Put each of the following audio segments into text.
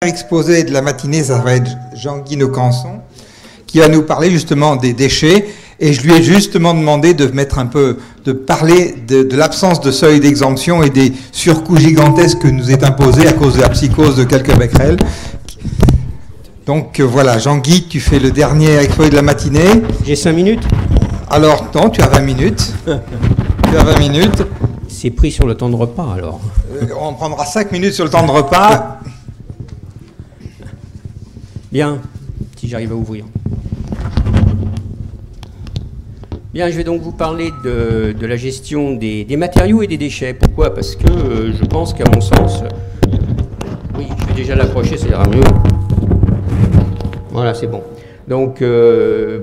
Exposé de la matinée, ça va être Jean-Guy Nocanson, qui va nous parler justement des déchets. Et je lui ai justement demandé de parler de l'absence de seuil d'exemption et des surcoûts gigantesques que nous est imposés à cause de la psychose de quelques becquerels. Donc voilà, Jean-Guy, tu fais le dernier exposé de la matinée. J'ai 5 minutes. Alors non, tu as 20 minutes. Tu as 20 minutes. C'est pris sur le temps de repas alors. On prendra 5 minutes sur le temps de repas. Bien, si j'arrive à ouvrir. Bien, je vais donc vous parler de la gestion des matériaux et des déchets. Pourquoi? Parce que je pense qu'à mon sens... Oui, je vais déjà l'approcher, ça ira mieux. Voilà, c'est bon. Donc,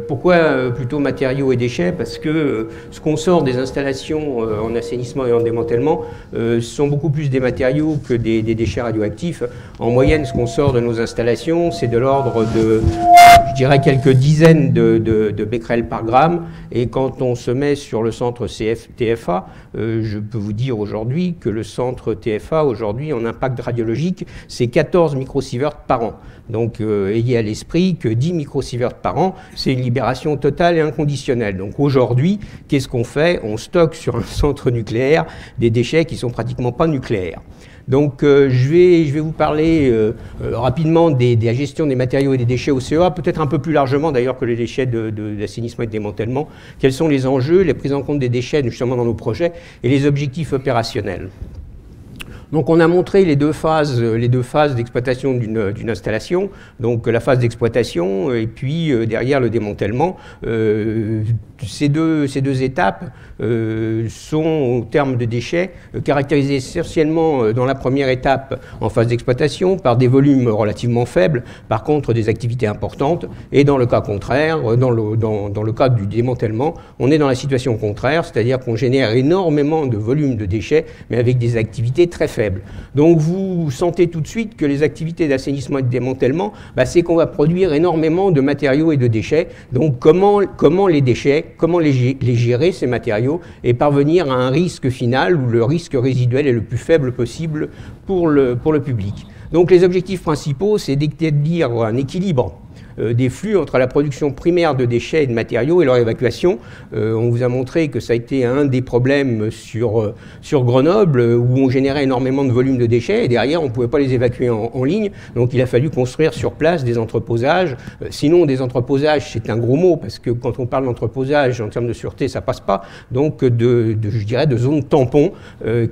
pourquoi plutôt matériaux et déchets? Parce que ce qu'on sort des installations en assainissement et en démantèlement sont beaucoup plus des matériaux que des déchets radioactifs. En moyenne, ce qu'on sort de nos installations, c'est de l'ordre de, je dirais, quelques dizaines de becquerels par gramme. Et quand on se met sur le centre TFA, je peux vous dire aujourd'hui que le centre TFA, aujourd'hui, en impact radiologique, c'est 14 microsieverts par an. Donc, ayez à l'esprit que 10 microsieverts par an, c'est une libération totale et inconditionnelle. Donc aujourd'hui, qu'est-ce qu'on fait? On stocke sur un centre nucléaire des déchets qui sont pratiquement pas nucléaires. Donc je vais vous parler rapidement de la gestion des matériaux et des déchets au CEA, peut-être un peu plus largement d'ailleurs que les déchets d'assainissement et de démantèlement. Quels sont les enjeux, les prises en compte des déchets justement dans nos projets et les objectifs opérationnels. Donc on a montré les deux phases d'exploitation d'une installation, donc la phase d'exploitation et puis derrière le démantèlement. Ces deux étapes sont, en termes de déchets, caractérisées essentiellement dans la première étape en phase d'exploitation par des volumes relativement faibles, par contre des activités importantes, et dans le cas contraire, dans le cas du démantèlement, on est dans la situation contraire, c'est-à-dire qu'on génère énormément de volumes de déchets, mais avec des activités très faibles. Donc vous sentez tout de suite que les activités d'assainissement et de démantèlement, c'est qu'on va produire énormément de matériaux et de déchets. Donc comment les déchets, comment les gérer ces matériaux et parvenir à un risque final où le risque résiduel est le plus faible possible pour le public. Donc les objectifs principaux, c'est d'établir un équilibre des flux entre la production primaire de déchets et de matériaux et leur évacuation. On vous a montré que ça a été un des problèmes sur Grenoble, où on générait énormément de volumes de déchets, et derrière, on ne pouvait pas les évacuer en ligne, donc il a fallu construire sur place des entreposages. Sinon, des entreposages, c'est un gros mot, parce que quand on parle d'entreposage, en termes de sûreté, ça passe pas, donc je dirais de zones tampons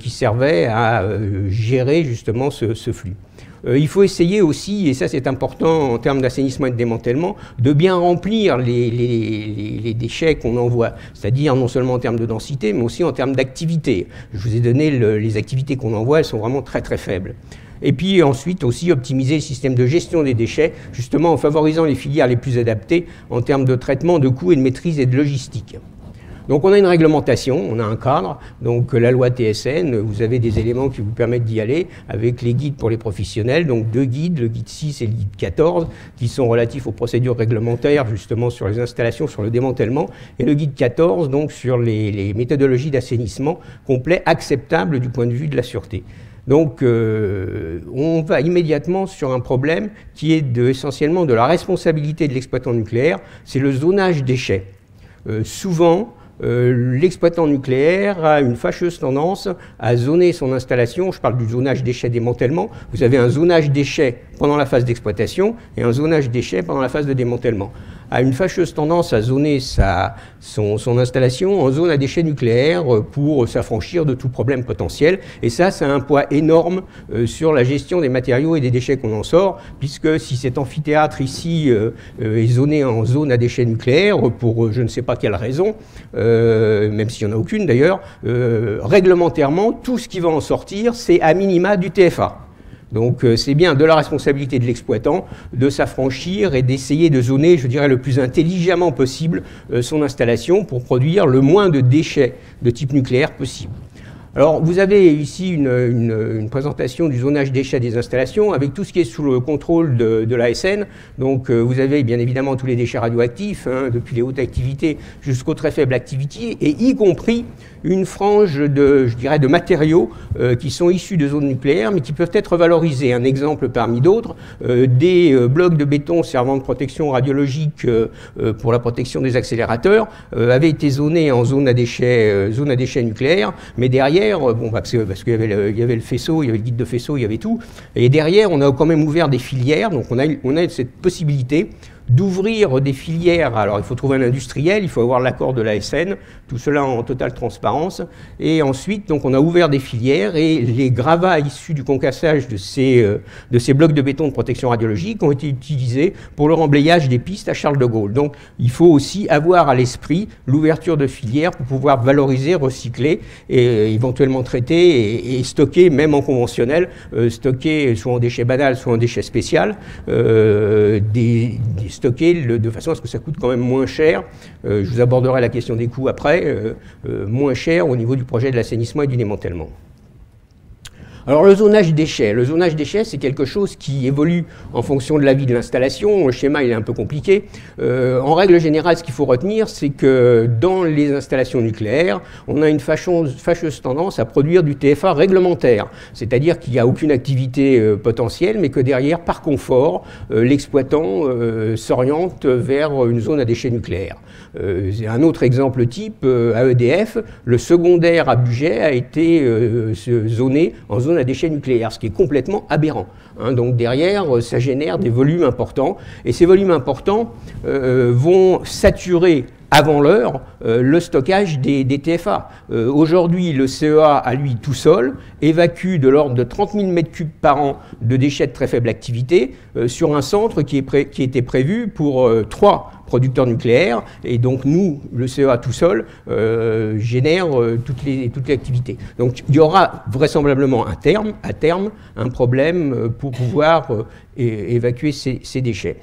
qui servaient à gérer justement ce flux. Il faut essayer aussi, et ça c'est important en termes d'assainissement et de démantèlement, de bien remplir les déchets qu'on envoie, c'est-à-dire non seulement en termes de densité, mais aussi en termes d'activité. Je vous ai donné les activités qu'on envoie, elles sont vraiment très très faibles. Et puis ensuite aussi optimiser le système de gestion des déchets, justement en favorisant les filières les plus adaptées en termes de traitement, de coûts et de maîtrise et de logistique. Donc on a une réglementation, on a un cadre, donc la loi TSN, vous avez des éléments qui vous permettent d'y aller avec les guides pour les professionnels, donc 2 guides, le guide 6 et le guide 14, qui sont relatifs aux procédures réglementaires justement sur les installations, sur le démantèlement, et le guide 14 donc sur les méthodologies d'assainissement complets acceptables du point de vue de la sûreté. Donc on va immédiatement sur un problème qui est essentiellement de la responsabilité de l'exploitant nucléaire, c'est le zonage déchets. Souvent, l'exploitant nucléaire a une fâcheuse tendance à zoner son installation. Je parle du zonage déchets-démantèlement. Vous avez un zonage déchets pendant la phase d'exploitation et un zonage déchets pendant la phase de démantèlement. A une fâcheuse tendance à zoner son installation en zone à déchets nucléaires pour s'affranchir de tout problème potentiel. Et ça a un poids énorme sur la gestion des matériaux et des déchets qu'on en sort, puisque si cet amphithéâtre ici est zoné en zone à déchets nucléaires, pour je ne sais pas quelle raison, même s'il n'y en a aucune d'ailleurs, réglementairement, tout ce qui va en sortir, c'est à minima du TFA. Donc c'est bien de la responsabilité de l'exploitant de s'affranchir et d'essayer de zoner, je dirais, le plus intelligemment possible son installation pour produire le moins de déchets de type nucléaire possible. Alors, vous avez ici une présentation du zonage déchets des installations avec tout ce qui est sous le contrôle de l'ASN. Donc, vous avez bien évidemment tous les déchets radioactifs, hein, depuis les hautes activités jusqu'aux très faibles activités, et y compris une frange je dirais, de matériaux qui sont issus de zones nucléaires, mais qui peuvent être valorisés. Un exemple parmi d'autres, des blocs de béton servant de protection radiologique pour la protection des accélérateurs avaient été zonés en zone à déchets nucléaires, mais derrière, bon, parce qu'il y avait le faisceau, il y avait le guide de faisceau, il y avait tout, et derrière, on a quand même ouvert des filières, donc on a cette possibilité d'ouvrir des filières. Alors, il faut trouver un industriel, il faut avoir l'accord de l'ASN, tout cela en totale transparence. Et ensuite, donc, on a ouvert des filières et les gravats issus du concassage de ces blocs de béton de protection radiologique ont été utilisés pour le remblayage des pistes à Charles de Gaulle. Donc, il faut aussi avoir à l'esprit l'ouverture de filières pour pouvoir valoriser, recycler et éventuellement traiter et stocker, même en conventionnel, stocker soit en déchets banals, soit en déchets spéciaux, stocker de façon à ce que ça coûte quand même moins cher. Je vous aborderai la question des coûts après, moins cher au niveau du projet de l'assainissement et du démantèlement. Alors le zonage déchets. Le zonage déchets, c'est quelque chose qui évolue en fonction de la vie de l'installation. Le schéma, il est un peu compliqué. En règle générale, ce qu'il faut retenir, c'est que dans les installations nucléaires, on a une fâcheuse tendance à produire du TFA réglementaire. C'est-à-dire qu'il n'y a aucune activité potentielle, mais que derrière, par confort, l'exploitant s'oriente vers une zone à déchets nucléaires. Un autre exemple type, à EDF, le secondaire à Bugey a été zoné en zone à déchets nucléaires, ce qui est complètement aberrant. Hein, donc derrière, ça génère des volumes importants, et ces volumes importants vont saturer avant l'heure le stockage des TFA. Aujourd'hui, le CEA, à lui tout seul, évacue de l'ordre de 30 000 m3 par an de déchets de très faible activité sur un centre qui était prévu pour 3 producteurs nucléaires, et donc nous, le CEA tout seul, génère toute l'activité. Donc il y aura vraisemblablement à terme un problème pour pouvoir évacuer ces déchets.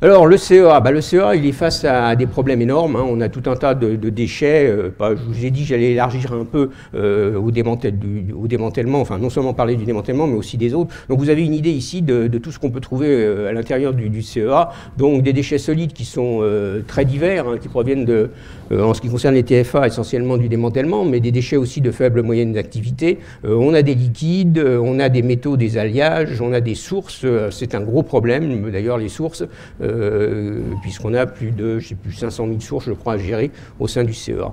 Alors le CEA, le CEA il est face à des problèmes énormes, hein. On a tout un tas de déchets, je vous ai dit j'allais élargir un peu au démantèlement, enfin non seulement parler du démantèlement mais aussi des autres. Donc vous avez une idée ici de tout ce qu'on peut trouver à l'intérieur du CEA, donc des déchets solides qui sont très divers, hein, qui proviennent en ce qui concerne les TFA essentiellement du démantèlement, mais des déchets aussi de faible et moyenne activité. On a des liquides, on a des métaux, des alliages, on a des sources, c'est un gros problème d'ailleurs les sources, puisqu'on a plus de 500 000 sources, je crois, à gérer au sein du CEA.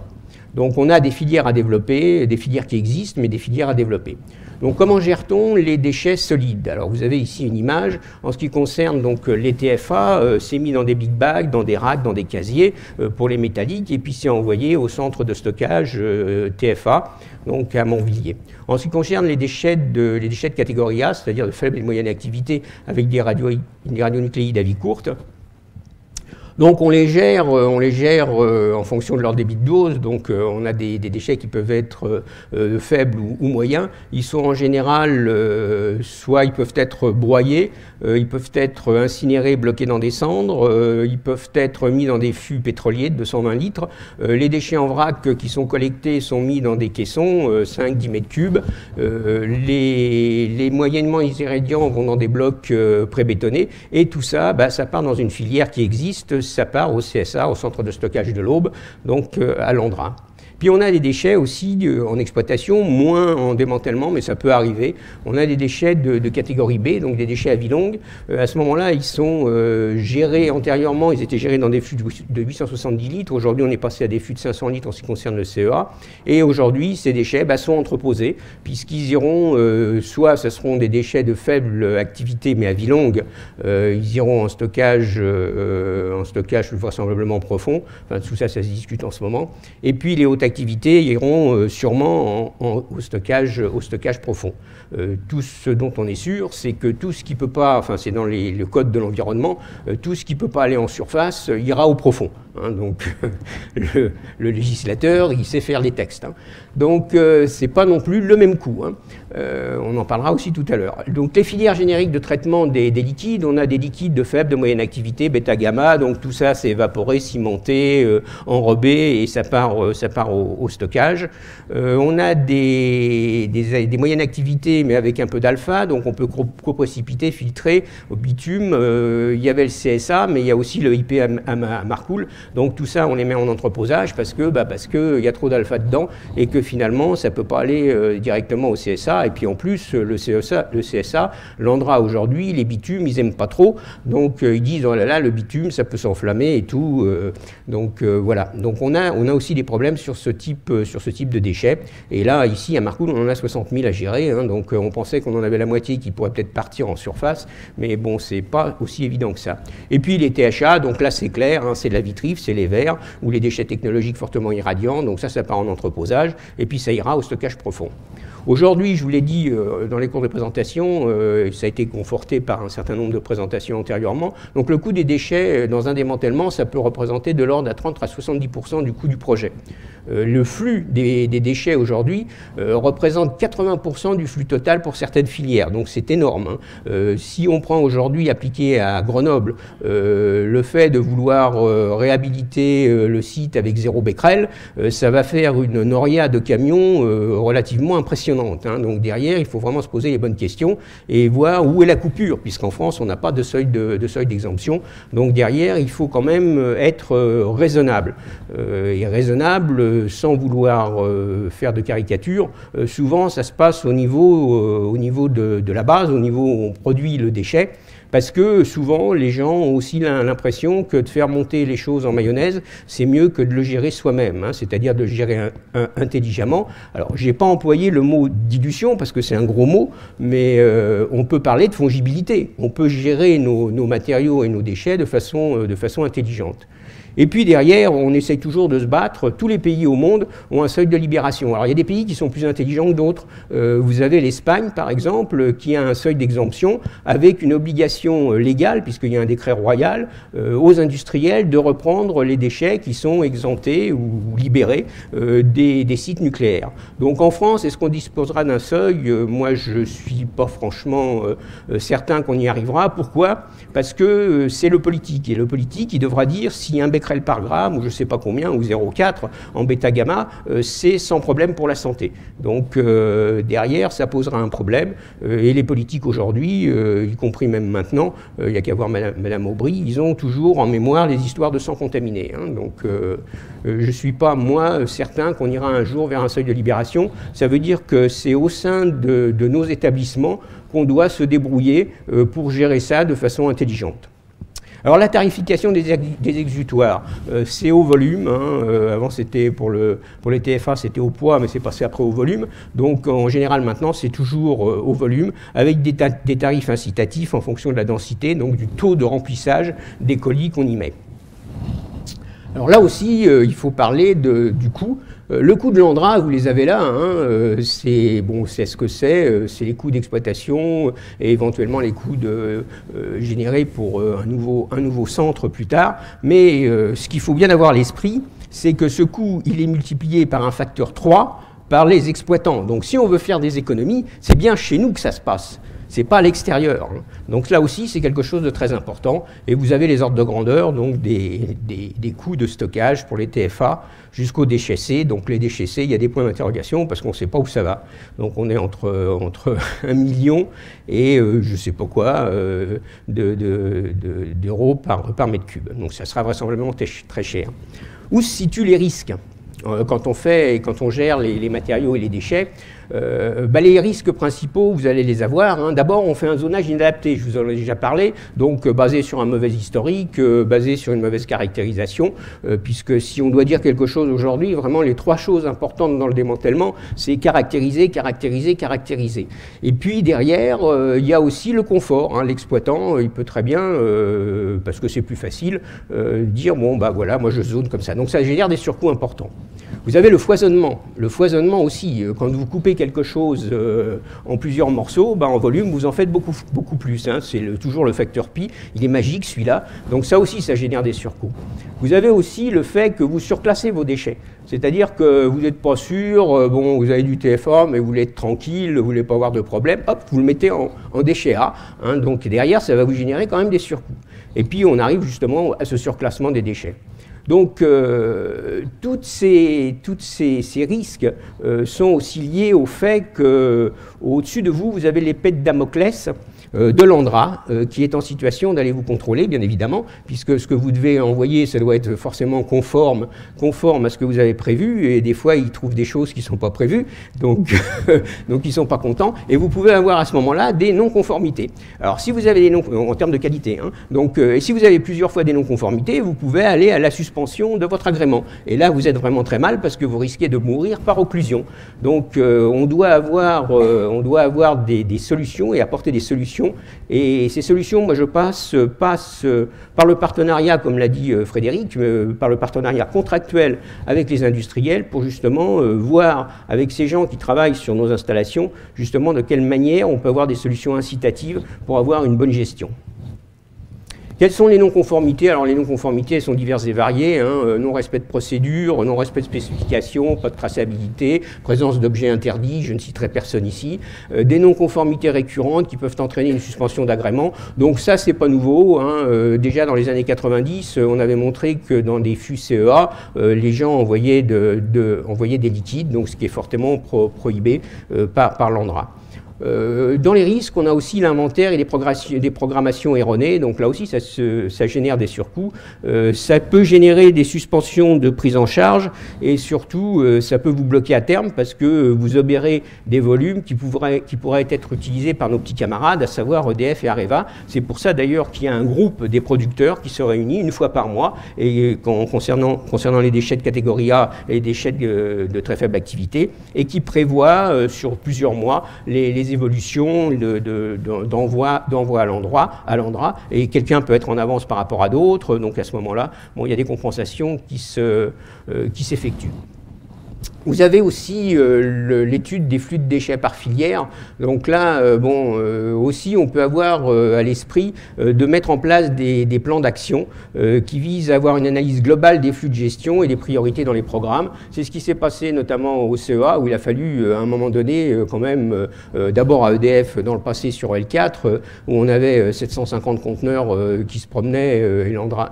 Donc on a des filières à développer, des filières qui existent, mais des filières à développer. Donc comment gère-t-on les déchets solides? Alors vous avez ici une image. En ce qui concerne donc les TFA, c'est mis dans des big bags, dans des racks, dans des casiers pour les métalliques, et puis c'est envoyé au centre de stockage TFA, donc à Montvilliers. En ce qui concerne les déchets de catégorie A, c'est-à-dire de faible et de moyenne activité avec des radionucléides à vie courte, donc on les gère en fonction de leur débit de dose, donc on a des déchets qui peuvent être faibles ou moyens. Ils sont en général, soit ils peuvent être broyés, ils peuvent être incinérés, bloqués dans des cendres, ils peuvent être mis dans des fûts pétroliers de 220 litres. Les déchets en vrac qui sont collectés sont mis dans des caissons, 5-10 mètres cubes. Les moyennement ingrédients vont dans des blocs pré-bétonnés, et tout ça, ça part dans une filière qui existe. Ça part au CSA, au centre de stockage de l'Aube, donc à Landrin. Puis on a des déchets aussi en exploitation, moins en démantèlement, mais ça peut arriver. On a des déchets de catégorie B, donc des déchets à vie longue. À ce moment-là, ils sont gérés antérieurement, ils étaient gérés dans des fûts de 870 litres. Aujourd'hui, on est passé à des fûts de 500 litres en ce qui concerne le CEA. Et aujourd'hui, ces déchets sont entreposés, puisqu'ils iront, soit ce seront des déchets de faible activité, mais à vie longue, ils iront en stockage vraisemblablement profond. Enfin, tout ça, ça se discute en ce moment. Et puis les hautes activités iront sûrement au stockage profond. Tout ce dont on est sûr, c'est que tout ce qui ne peut pas, enfin c'est dans le code de l'environnement, tout ce qui ne peut pas aller en surface ira au profond. hein, donc le législateur, il sait faire les textes. Hein. Donc c'est pas non plus le même coût. Hein. On en parlera aussi tout à l'heure. Donc les filières génériques de traitement des liquides, on a des liquides de faible, de moyenne activité, bêta-gamma, donc tout ça c'est évaporé, cimenté, enrobé et ça part au stockage. On a des moyennes activités mais avec un peu d'alpha, donc on peut coprécipiter, filtrer au bitume. Il y avait le CSA, mais il y a aussi le IP à Marcoule. Donc tout ça on les met en entreposage parce que y a trop d'alpha dedans et que finalement ça ne peut pas aller directement au CSA. Et puis en plus, le CSA, l'Andra aujourd'hui, les bitumes, ils n'aiment pas trop. Donc ils disent, oh là là, le bitume, ça peut s'enflammer et tout. Voilà. Donc on a aussi des problèmes sur ce type de déchets. Et là, ici, à Marcoule, on en a 60 000 à gérer. Hein, donc on pensait qu'on en avait la moitié qui pourrait peut-être partir en surface. Mais bon, c'est pas aussi évident que ça. Et puis les THA, donc là, c'est clair, hein, c'est de la vitrif, c'est les verres, ou les déchets technologiques fortement irradiants. Donc ça part en entreposage. Et puis ça ira au stockage profond. Aujourd'hui, je vous l'ai dit dans les cours de présentation, ça a été conforté par un certain nombre de présentations antérieurement. Donc le coût des déchets dans un démantèlement, ça peut représenter de l'ordre à 30 à 70% du coût du projet. Le flux des déchets aujourd'hui représente 80% du flux total pour certaines filières, donc c'est énorme. Hein. Si on prend aujourd'hui, appliqué à Grenoble, le fait de vouloir réhabiliter le site avec 0 becquerel, ça va faire une noria de camions relativement impressionnante. Hein. Donc derrière, il faut vraiment se poser les bonnes questions et voir où est la coupure, puisqu'en France, on n'a pas de seuil d'exemption. Donc derrière, il faut quand même être raisonnable. Et raisonnable, sans vouloir faire de caricature, souvent ça se passe au niveau de la base, au niveau où on produit le déchet. Parce que souvent, les gens ont aussi l'impression que de faire monter les choses en mayonnaise, c'est mieux que de le gérer soi-même, hein, c'est-à-dire de le gérer intelligemment. Alors, je n'ai pas employé le mot dilution, parce que c'est un gros mot, mais on peut parler de fongibilité. On peut gérer nos matériaux et nos déchets de façon intelligente. Et puis derrière, on essaye toujours de se battre. Tous les pays au monde ont un seuil de libération. Alors il y a des pays qui sont plus intelligents que d'autres. Vous avez l'Espagne, par exemple, qui a un seuil d'exemption avec une obligation légale, puisqu'il y a un décret royal, aux industriels de reprendre les déchets qui sont exemptés ou libérés des sites nucléaires. Donc en France, est-ce qu'on disposera d'un seuil? Moi, je ne suis pas franchement certain qu'on y arrivera. Pourquoi? Parce que c'est le politique. Et le politique, il devra dire si un becquerel par gramme, ou je ne sais pas combien, ou 0,4 en bêta-gamma, c'est sans problème pour la santé. Donc derrière, ça posera un problème. Et les politiques aujourd'hui, y compris même maintenant, il n'y a qu'à voir Madame Aubry, ils ont toujours en mémoire les histoires de sang contaminé. Hein. Donc je ne suis pas, moi, certain qu'on ira un jour vers un seuil de libération. Ça veut dire que c'est au sein de nos établissements qu'on doit se débrouiller pour gérer ça de façon intelligente. Alors la tarification des exutoires, c'est au volume. Hein, avant c'était pour les TFA c'était au poids, mais c'est passé après au volume. Donc en général maintenant c'est toujours au volume, avec des tarifs incitatifs en fonction de la densité, donc du taux de remplissage des colis qu'on y met. Alors là aussi, il faut parler du coût. Le coût de l'Andra, vous les avez là, hein, c'est ce que c'est les coûts d'exploitation et éventuellement les coûts générés pour un nouveau centre plus tard. Mais ce qu'il faut bien avoir à l'esprit, c'est que ce coût, il est multiplié par un facteur 3 par les exploitants. Donc si on veut faire des économies, c'est bien chez nous que ça se passe. C'est pas à l'extérieur. Donc là aussi, c'est quelque chose de très important. Et vous avez les ordres de grandeur, donc des coûts de stockage pour les TFA jusqu'aux déchets C. Donc les déchets C, il y a des points d'interrogation parce qu'on ne sait pas où ça va. Donc on est entre 1 million et je ne sais pas quoi d'euros par mètre cube. Donc ça sera vraisemblablement très cher. Où se situent les risques quand on gère les matériaux et les déchets? Les risques principaux, vous allez les avoir. Hein. D'abord, on fait un zonage inadapté, je vous en ai déjà parlé, donc basé sur un mauvais historique, basé sur une mauvaise caractérisation, puisque si on doit dire quelque chose aujourd'hui, vraiment les 3 choses importantes dans le démantèlement, c'est caractériser, caractériser, caractériser. Et puis derrière, il y a aussi le confort. Hein. L'exploitant, il peut très bien, parce que c'est plus facile, dire bon bah voilà, moi je zone comme ça. Donc ça génère des surcoûts importants. Vous avez le foisonnement. Le foisonnement aussi, quand vous coupez quelque chose en plusieurs morceaux, en volume, vous en faites beaucoup, beaucoup plus. Hein. C'est toujours le facteur pi. Il est magique, celui-là. Donc ça aussi, ça génère des surcoûts. Vous avez aussi le fait que vous surclassez vos déchets. C'est-à-dire que vous n'êtes pas sûr, vous avez du TFA, mais vous voulez être tranquille, vous ne voulez pas avoir de problème, hop, vous le mettez en déchet A. Hein. Donc derrière, ça va vous générer quand même des surcoûts. Et puis, on arrive justement à ce surclassement des déchets. Donc, tous ces risques sont aussi liés au fait qu'au-dessus de vous, vous avez l'épée de Damoclès de l'ANDRA, qui est en situation d'aller vous contrôler, bien évidemment, puisque ce que vous devez envoyer, ça doit être forcément conforme à ce que vous avez prévu, et des fois, ils trouvent des choses qui ne sont pas prévues, donc ils ne sont pas contents, et vous pouvez avoir à ce moment-là des non-conformités. Alors, si vous avez des en termes de qualité, hein, et si vous avez plusieurs fois des non-conformités, vous pouvez aller à la suspension de votre agrément. Et là, vous êtes vraiment très mal, parce que vous risquez de mourir par occlusion. Donc, on doit avoir des solutions, et apporter des solutions. Et ces solutions, moi je passe par le partenariat, comme l'a dit Frédéric, par le partenariat contractuel avec les industriels pour justement voir avec ces gens qui travaillent sur nos installations, justement de quelle manière on peut avoir des solutions incitatives pour avoir une bonne gestion. Quelles sont les non-conformités? Alors les non-conformités sont diverses et variées, hein, non-respect de procédure, non-respect de spécification, pas de traçabilité, présence d'objets interdits, je ne citerai personne ici, des non-conformités récurrentes qui peuvent entraîner une suspension d'agrément. Donc ça, c'est pas nouveau, hein. Déjà dans les années 90, on avait montré que dans des fûts CEA, les gens envoyaient des liquides, donc ce qui est fortement prohibé par l'ANDRA. Dans les risques, on a aussi l'inventaire et des programmations erronées, donc là aussi ça génère des surcoûts, ça peut générer des suspensions de prise en charge et surtout ça peut vous bloquer à terme parce que vous obérez des volumes qui pourraient être utilisés par nos petits camarades, à savoir EDF et Areva. C'est pour ça d'ailleurs qu'il y a un groupe des producteurs qui se réunit une fois par mois et concernant les déchets de catégorie A et les déchets de très faible activité et qui prévoit sur plusieurs mois les évolutions d'envoi à l'ANDRA, et quelqu'un peut être en avance par rapport à d'autres, donc à ce moment-là, il y a des compensations qui s'effectuent. Vous avez aussi l'étude des flux de déchets par filière. Donc là, aussi, on peut avoir à l'esprit de mettre en place des plans d'action qui visent à avoir une analyse globale des flux de gestion et des priorités dans les programmes. C'est ce qui s'est passé notamment au CEA, où il a fallu, à un moment donné, quand même, d'abord à EDF dans le passé sur L4, où on avait 750 conteneurs qui se promenaient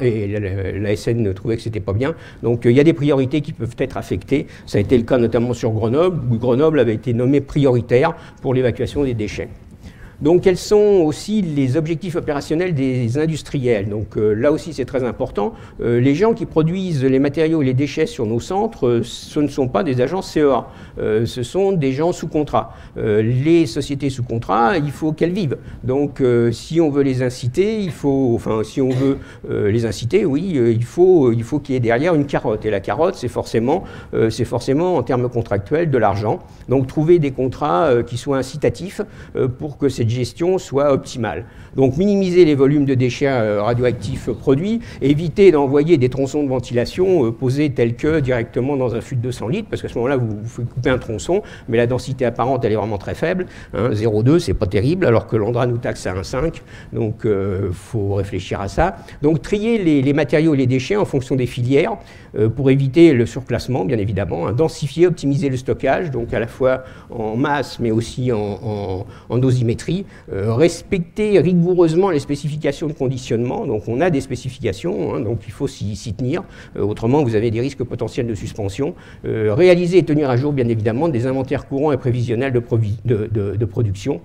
et la SN trouvait que c'était pas bien. Donc il y a des priorités qui peuvent être affectées. Ça a été le cas notamment sur Grenoble, où Grenoble avait été nommé prioritaire pour l'évacuation des déchets. Donc, quels sont aussi les objectifs opérationnels des industriels? Donc, là aussi, c'est très important. Les gens qui produisent les matériaux et les déchets sur nos centres, ce ne sont pas des agents CEA. Ce sont des gens sous contrat. Les sociétés sous contrat, il faut qu'elles vivent. Donc, si on veut les inciter, si on veut les inciter, oui, il faut qu'il y ait derrière une carotte. Et la carotte, c'est forcément en termes contractuels de l'argent. Donc, trouver des contrats qui soient incitatifs pour que cette gestion soit optimale. Donc minimiser les volumes de déchets radioactifs produits, éviter d'envoyer des tronçons de ventilation posés tels que directement dans un fût de 200 litres, parce qu'à ce moment-là, vous coupez un tronçon, mais la densité apparente, elle est vraiment très faible. 0,2, c'est pas terrible, alors que l'ANDRA nous taxe à 1,5, donc il faut réfléchir à ça. Donc trier les matériaux et les déchets en fonction des filières, pour éviter le surclassement, bien évidemment, densifier, optimiser le stockage, donc à la fois en masse, mais aussi en dosimétrie, respecter rigoureusement les spécifications de conditionnement. Donc on a des spécifications, donc il faut s'y tenir, autrement vous avez des risques potentiels de suspension. Réaliser et tenir à jour, bien évidemment, des inventaires courants et prévisionnels de production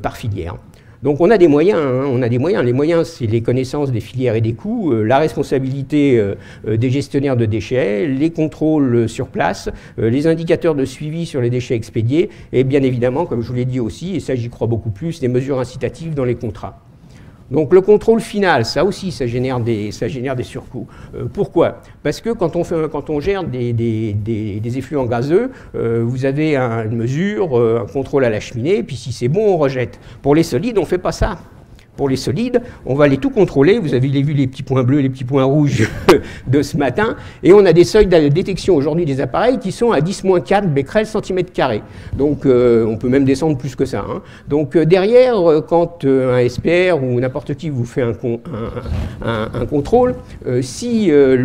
par filière. Donc on a des moyens, Les moyens, c'est les connaissances des filières et des coûts, la responsabilité des gestionnaires de déchets, les contrôles sur place, les indicateurs de suivi sur les déchets expédiés, et bien évidemment, comme je vous l'ai dit aussi, et ça j'y crois beaucoup plus, des mesures incitatives dans les contrats. Donc le contrôle final, ça aussi, ça génère des surcoûts. Pourquoi? Parce que quand on gère des effluents gazeux, vous avez une mesure, un contrôle à la cheminée, puis si c'est bon, on rejette. Pour les solides, on ne fait pas ça. pour les solides, on va aller tout contrôler. Vous avez vu les petits points bleus, les petits points rouges de ce matin. Et on a des seuils de détection aujourd'hui des appareils qui sont à 10-4 becquerels centimètre carré. Donc on peut même descendre plus que ça. Hein. Donc derrière, quand un SPR ou n'importe qui vous fait un contrôle, si la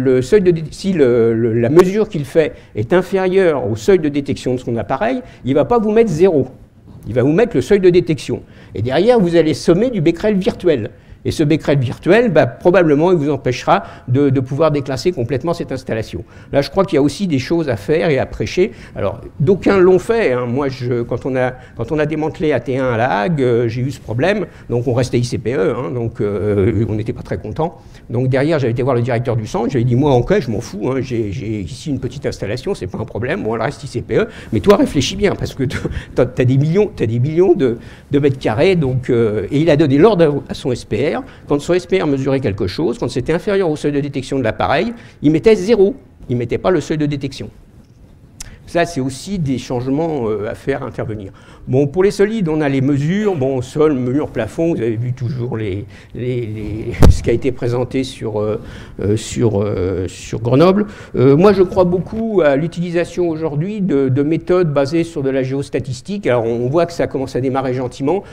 mesure qu'il fait est inférieure au seuil de détection de son appareil, il ne va pas vous mettre 0. Il va vous mettre le seuil de détection. Et derrière, vous allez sommer du becquerel virtuel. Et ce becquerel virtuel, probablement, il vous empêchera de pouvoir déclasser complètement cette installation. Là, je crois qu'il y a aussi des choses à faire et à prêcher. Alors, d'aucuns l'ont fait. Hein. Moi, quand on a démantelé AT1 à La Hague, j'ai eu ce problème. Donc, on restait ICPE. Hein, donc, on n'était pas très contents. Donc, derrière, j'avais été voir le directeur du centre. J'avais dit, moi, en cas, je m'en fous. Hein, j'ai ici une petite installation, c'est pas un problème. Bon, elle reste ICPE. Mais toi, réfléchis bien, parce que tu as des millions de mètres carrés. Donc, et il a donné l'ordre à son SPR. Quand son SPR mesurait quelque chose, quand c'était inférieur au seuil de détection de l'appareil, il mettait 0. Il ne mettait pas le seuil de détection. Ça, c'est aussi des changements à faire intervenir. Bon, pour les solides, on a les mesures. Bon, sol, mur, plafond, vous avez vu toujours ce qui a été présenté sur Grenoble. Moi, je crois beaucoup à l'utilisation aujourd'hui de méthodes basées sur de la géostatistique. Alors, on voit que ça commence à démarrer gentiment.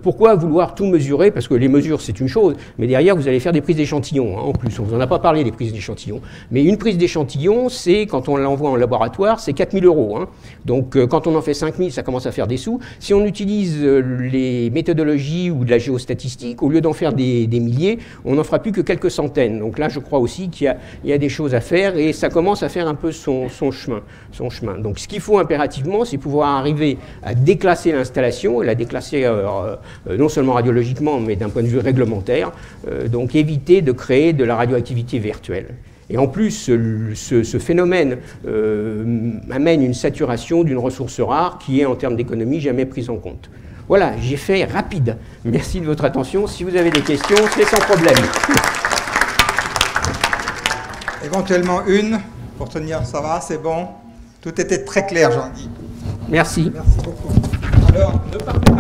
Pourquoi vouloir tout mesurer? Parce que les mesures, c'est une chose, mais derrière, vous allez faire des prises d'échantillons. Hein, en plus, on ne vous en a pas parlé, des prises d'échantillons. Mais une prise d'échantillon, c'est, quand on l'envoie en laboratoire, c'est 4 000 €. Hein. Donc, quand on en fait 5 000, ça commence à faire des sous. Si on utilise les méthodologies ou de la géostatistique, au lieu d'en faire des milliers, on n'en fera plus que quelques centaines. Donc là, je crois aussi qu'il y a des choses à faire et ça commence à faire un peu son chemin. Donc, ce qu'il faut impérativement, c'est pouvoir arriver à déclasser l'installation et la déclasser non seulement radiologiquement, mais d'un point de vue réglementaire. Donc, éviter de créer de la radioactivité virtuelle. Et en plus, ce phénomène amène une saturation d'une ressource rare qui est, en termes d'économie, jamais prise en compte. Voilà, j'ai fait rapide. Merci de votre attention. Si vous avez des questions, c'est sans problème. Éventuellement une, pour tenir, ça va, c'est bon. Tout était très clair, Jean-Guy. Merci. Merci beaucoup. Alors, ne partez pas.